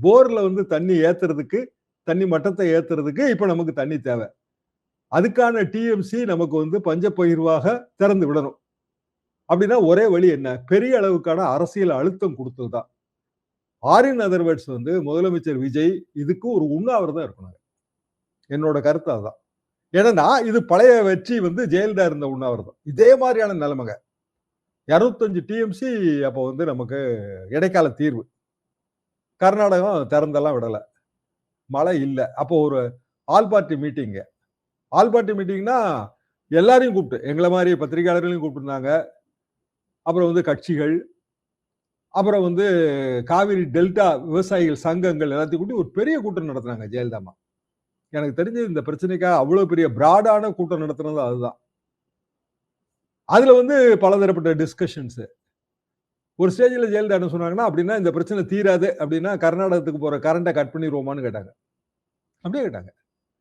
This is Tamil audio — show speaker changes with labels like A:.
A: போர்ல வந்து தண்ணி ஏத்துறதுக்கு, தண்ணி மட்டத்தை ஏத்துறதுக்கு இப்ப நமக்கு தண்ணி தேவை. அதுக்கான டிஎம்சி நமக்கு வந்து பஞ்சப்பகிர்வாக திறந்து விடணும். அப்படின்னா ஒரே வழி என்ன? பெரிய அளவுக்கான அரசியல் அழுத்தம் குடுத்ததுதான். ஆர் இன் அதர் வேர்ட்ஸ் வந்து முதலமைச்சர் விஜய் இதுக்கு ஒரு உண்ணாவிரதம் இருக்கணும். என்னோட கருத்து அதுதான். ஏன்னா இது பழைய வெற்றி வந்து ஜெயலலிதா இருந்த உண்ணாவிரதம். இதே மாதிரியான நிலைமைங்க. 205 டிஎம்சி அப்போ வந்து நமக்கு இடைக்கால தீர்வு. கர்நாடகம் திறந்தெல்லாம் விடல. மழை இல்ல. அப்போ ஒரு all party meeting. All party மீட்டிங்னா எல்லாரையும் கூப்பிட்டு, எங்கள மாதிரி பத்திரிகையாளர்களையும் கூப்பிட்டுருந்தாங்க. அப்புறம் வந்து கட்சிகள், அப்புறம் வந்து காவிரி டெல்டா விவசாயிகள் சங்கங்கள் எல்லாத்தையும் கூட்டி ஒரு பெரிய கூட்டம் நடத்துனாங்க ஜெயலலிதா அம்மா. எனக்கு தெரிஞ்சு இந்த பிரச்சனைக்காக அவ்வளவு பெரிய பிராடான கூட்டம் நடத்துனது அதுதான். அதுல வந்து பலதரப்பட்ட டிஸ்கஷன்ஸ். ஒரு ஸ்டேஜ்ல ஜெயலலிதா என்ன சொன்னாங்கன்னா, அப்படின்னா இந்த பிரச்சனை தீராது அப்படின்னா கர்நாடகத்துக்கு போற கரண்ட்டை கட் பண்ணிடுவோமான்னு கேட்டாங்க. அப்படியே கேட்டாங்க.